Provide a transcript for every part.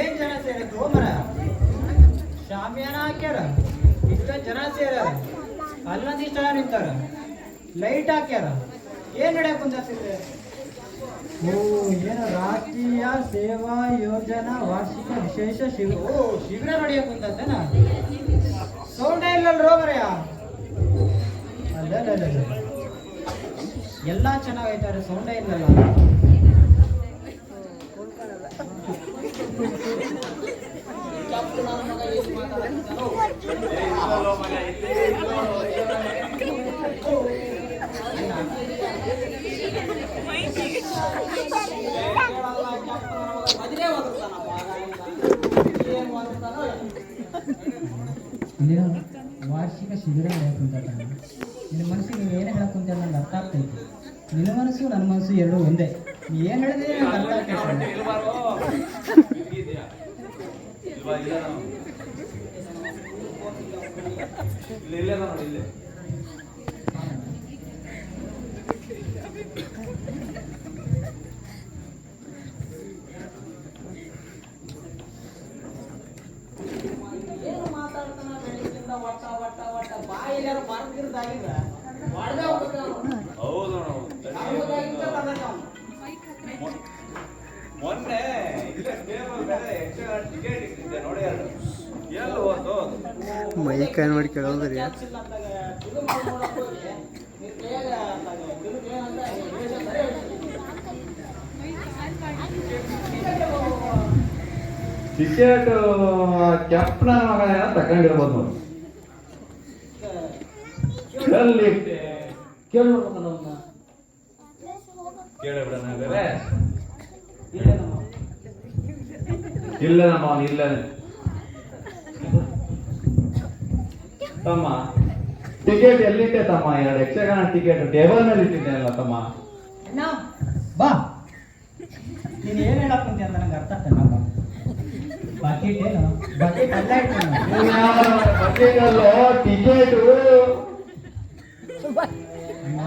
ಏನ್ ಜನ ಸೇರಿದ್ರು ಮರ ಶಾಮಿಯಾನ ಹಾಕ್ಯಾರ ಇಷ್ಟೊಂದು ಜನ ಸೇರ್ಯಾರ ಅಲ್ಲೊಂದಿಷ್ಟ ನಿಂತಾರ ಲೈಟ್ ಹಾಕ್ಯಾರ ಏನ್ ನಡ್ಯಾಕ ಕುಂತಿದೆ? ಓ ಏನು ರಾಷ್ಟ್ರೀಯ ಸೇವಾ ಯೋಜನಾ ವಾರ್ಷಿಕ ವಿಶೇಷ ಶಿಬಿರ ನಡೆಯಕ್ ಕುಂತೇನ? ಸೌಂಡೇ ಇಲ್ಲಲ್ರೋ ಮರೆಯ. ಅಲ್ಲ ಎಲ್ಲ ಚೆನ್ನಾಗೈತಾರೆ, ಸೌಂಡೇ ಇಲ್ಲಲ್ಲ. ವಾರ್ಷಿಕ ಶಿಬಿರ ಹೇಳಕ್ಕಂತ ನಿನ್ನ ಮನಸ್ಸಿಗೆ ನೀವು ಏನು ಹೇಳಕ್ಕಂತ ನಂಗೆ ಅರ್ಥ ಆಗ್ತೈತಿ. ನಿನ್ನ ಮನಸ್ಸು ನನ್ನ ಮನಸ್ಸು ಎರಡೂ ಒಂದೇ. ನೀ ಏನು ಹೇಳಿದ್ರೆ ನಂಗೆ ಅರ್ಥ ಆಗ್ತೈತಿ. ಮೊನ್ನೆ ಮೈಕ್ ಮಾಡಿ ಕೇಳೋದ್ರಿ. ಟಿಕೆಟ್ ಕ್ಯಾಪ್ಟನ್ ಮಗ ತಕೊಂಡಿರ್ಬೋದು ನೋಡಿ. ಇಲ್ಲ ನಮ್ಮ ಇಲ್ಲ ತಮ್ಮ ಟಿಕೆಟ್ ಎಲ್ಲಿಟ್ಟೆ ತಮ್ಮ? 2 ಯಕ್ಷಗಾನ ಟಿಕೆಟ್ ಟೇಬಲ್ ಮೇಲೆ ಇಟ್ಟಿದ್ದೇನಲ್ಲ ತಮ್ಮ. ಬಾ, ನೀನ್ ಏನ್ ಹೇಳಕ್ ಕುಂತಿ ಅಂತ ನಂಗೆ ಅರ್ಥ ಆಗ್ತಾನ. ಬಕೆಟ್ ಏನು ಬಕೆಟ್ ಅಲ್ಲ ಬಕೆಟ್ ಅಲ್ಲೋ ಟಿಕೆಟ್. ಅಣ್ಣ,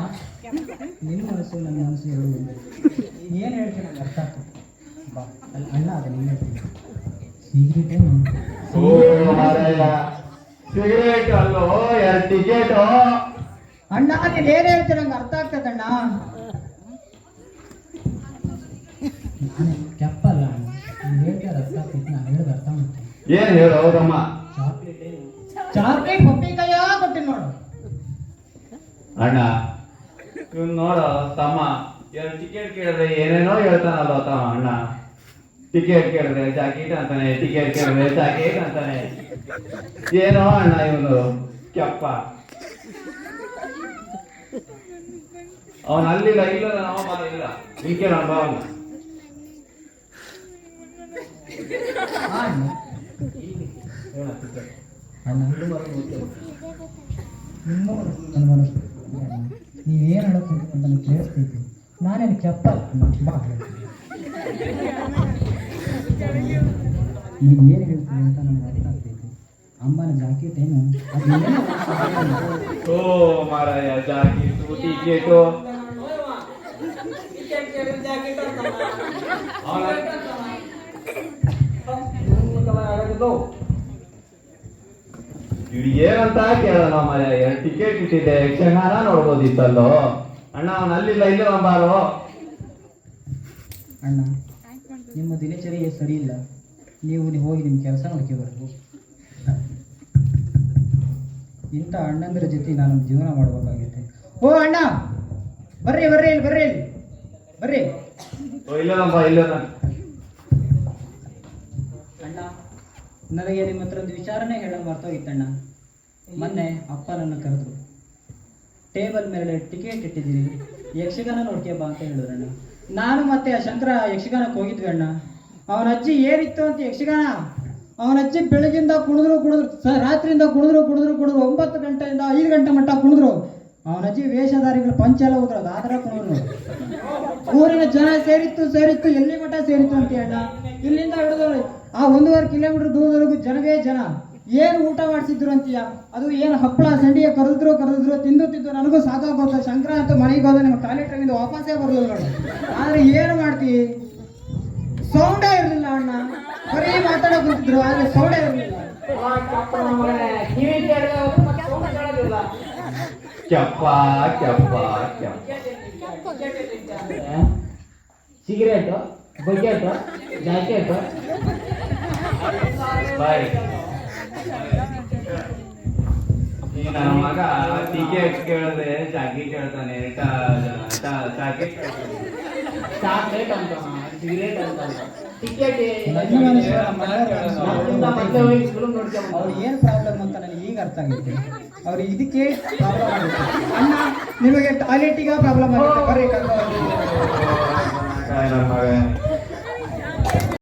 ನಿನ್ನ ಮನಸ್ಸು ನನ್ನ ಮನಸ್ಸು ಎರಡು ಏನ್ ಹೇಳ್ತೀನಿ ನಂಗೆ ಅರ್ಥ ಆಗ್ತದೆ. ಬಾ ಅಲ್ಲಿ ಅಣ್ಣ ಅದ ನೀನ್ ಹೇಳ್ತೀನಿ. ಸಿಗರೇಟ್ ಏನು? ಸಿಗರೇಟ್ ಅಲ್ಲೋ 2 ಟಿಕೆಟ್. ಅಣ್ಣ ನೀನ್ ಏನ್ ಹೇಳ್ತೀನಿ ನಂಗೆ ಅರ್ಥ ಆಗ್ತದೆ ಅಣ್ಣ. ಕೆಪ್ಪಲ್ಲ ಅಣ್ಣ, ನೀನ್ ಹೇಳ್ತಾರೆ ಅರ್ಥ ಆಗ್ತೈತಿ, ನಾನು ಹೇಳೋದು ಅರ್ಥ ಮಾಡ್ತೀನಿ. ಏನ್ ಹೇಳು? ಹೌದಮ್ಮ, ಚಾಕ್ಲೇಟ್ ಪಪ್ಪಿ ಕೈಯ ಕೊಟ್ಟಿನಿ ನೋಡು. ಅಣ್ಣ ಇವ್ನು ನೋಡ ತಮ್ಮ, 2 ಟಿಕೆಟ್ ಕೇಳಿದ್ರೆ ಏನೇನೋ ಹೇಳ್ತಾನಲ್ಲ ತಮ್ಮ. ಅಣ್ಣ ಟಿಕೆಟ್ ಕೇಳಿದ್ರೆ ಜಾಕೆಟ್ ಅಂತಾನೆ, ಟಿಕೆಟ್ ಕೇಳಿದ್ರೆ ಜಾಕೆಟ್ ಅಂತಾನೆ. ಏನೋ ಅಣ್ಣ ಇವನು ಕೆಪ್ಪ. ಅವನು ಅಲ್ಲಿಲ್ಲ, ಇಲ್ಲ ನಮ್ಮ ಇಲ್ಲ ನಿಂಕೆ ನಮ್ಮ ಅವನು. ನೀವೇನು ಹೇಳೋದು ಅಂತ ನನಗೆ ಕೇಳಿಸ್ತೈತಿ. ನಾನೇನು ಕೆಪ್ಪಲ್ಲ. ಬಾ, ನೀನು ಏನು ಹೇಳ್ತೀನಿ ಅಂತ ನನಗೆ ಅರ್ಥ ಆಗ್ತೈತಿ. ಅಮ್ಮನ ಜಾಕೆಟ್ ಏನು? ಓ ಮಾರಾಯ, ಜಾಕೆಟು ಟಿಕೆಟು ಏನಂತ ಕೇಳೋಣ ಮಾರಾಯ. 2 ಟಿಕೆಟ್ ಇಟ್ಟಿದ್ದೆ, ಯಕ್ಷಗಾನ ನೋಡ್ಬೋದಿತ್ತಲ್ಲೋ ಅಣ್ಣ. ಅವನು ಅಲ್ಲಿಲ್ಲ, ಇಲ್ಲ ನಂಬಾರೋ. ಅಣ್ಣ, ನಿಮ್ಮ ದಿನಚರಿ ಸರಿ ಇಲ್ಲ. ನೀವು ಹೋಗಿ ನಿಮ್ಮ ಕೆಲಸ ನೋಡ್ಕೋಬಾರ್ದು. ಇಂಥ ಅಣ್ಣಂದ್ರ ಜೊತೆ ನಾನು ಜೀವನ ಮಾಡಬೇಕಾಗೈತೆ. ಓ ಅಣ್ಣ, ಬರ್ರಿ ಬರ್ರಿ ಇಲ್ಲಿ ಬರ್ರಿ ಇಲ್ಲಿ ಬರ್ರಿ. ಇಲ್ಲ ನಂಬ, ಇಲ್ಲ ಅಣ್ಣ, ನನಗೆ ನಿಮ್ಮ ಹತ್ರ ಒಂದು ವಿಚಾರನೇ ಹೇಳೋ ಮರ್ತೋಗಿತ್ತಣ್ಣ. ಮೊನ್ನೆ ಅಪ್ಪ ನನ್ನ ಕರೆದ್ರು. ಟೇಬಲ್ ಮೇಲೆ ಟಿಕೆಟ್ ಇಟ್ಟಿದ್ದೀರಿ, ಯಕ್ಷಗಾನ ನೋಡ್ಕೆ ಬಾ ಅಂತ ಹೇಳಿದ್ರಣ್ಣ. ನಾನು ಮತ್ತೆ ಆ ಶಂಕರ ಯಕ್ಷಗಾನಕ್ಕೆ ಹೋಗಿದ್ವಿ ಅಣ್ಣ. ಅವನ ಅಜ್ಜಿ ಏನಿತ್ತು ಅಂತ ಯಕ್ಷಗಾನ. ಅವನ ಅಜ್ಜಿ ಬೆಳಗಿಂದ ಕುಣಿದ್ರು ರಾತ್ರಿಯಿಂದ ಕುಣಿದ್ರು 9 ಗಂಟೆಯಿಂದ 5 ಗಂಟೆ ಮಟ್ಟ ಕುಣಿದ್ರು. ಅವನ ಅಜ್ಜಿ ವೇಷಧಾರಿಗಳು ಪಂಚ ಎಲ್ಲ ಉದ್ರದು ಆ ಥರ ಕುಣಿದ್ರು. ಊರಿನ ಜನ ಸೇರಿತ್ತು ಎಲ್ಲಿ ಮಠ ಸೇರಿತ್ತು ಅಂತ ಅಣ್ಣ. ಇಲ್ಲಿಂದ ಹಿಡಿದು ಆ 1.5 ಕಿಲೋಮೀಟರ್ ದೂರದವರೆಗೂ ಜನವೇ ಜನ. ಏನು ಊಟ ಮಾಡಿಸಿದ್ರು ಅಂತೀಯ? ಅದು ಏನು ಹಪ್ಪಳ ಸಂಡಿಗೆ ಕರೆದ್ರು ತಿಂದು ನನಗೂ ಸಾಕಾಗೋದು. ಶಂಕರ ಅಂತ ಮನೆಗೆ ಹೋದ ನಿಮ್ಮ ಟಾಯ್ಲೆಟ್ ವಾಪಸ್ಸೇ ಬರಲಿಲ್ಲ ನೋಡಿ. ಆದ್ರೆ ಏನು ಮಾಡ್ತೀವಿ, ಸೌಂಡೇ ಇರಲಿಲ್ಲ ಅಣ್ಣ. ಕುಂತಿದ್ರು ಆದ್ರೆ ಸೌಡೆ ಇರಲಿಲ್ಲ. ಕಿವಿ ಕೇಳಿದ್ರೆ ಮತ್ತೆ ಸೌಂಡ್ ಕೇಳೋದಿಲ್ಲ. ಕೆಪ್ಪ ಕೆಪ್ಪ ಕೆಪ್ಪ. Cigarette, bucket, jacket. ಬಾಯ್. ಈ ನನ್ನ ಮಗ ಟಿಕೆಟ್ ಕೇಳಿದ್ರೆ ಜಾಕೆಟ್ ಹೇಳ್ತಾನೆ, ಜಾಕೆಟ್ ಚಾಕ್ಲೇಟ್ ಅಂತ, ಸಿಗರೇಟ್ ಅಂತ, ಟಿಕೆಟ್. ಅವ್ರು ಏನ್ ಪ್ರಾಬ್ಲಮ್ ಅಂತ ನನಗೆ ಈಗ ಅರ್ಥ ಆಗುತ್ತೆ. ಅವ್ರು ಇದಕ್ಕೆ ಪ್ರಾಬ್ಲಮ್ ಆಗುತ್ತೆ. ಅಣ್ಣ ನಿಮಗೆ ಟಾಯ್ಲೆಟಿಗ ಪ್ರಾಬ್ಲಮ್ ಆಗುತ್ತೆ, ಬರ್ರಿ ಕರ್ಕೊಂಡು ಹೋಗಿ. ನನ್ನ ಮಗ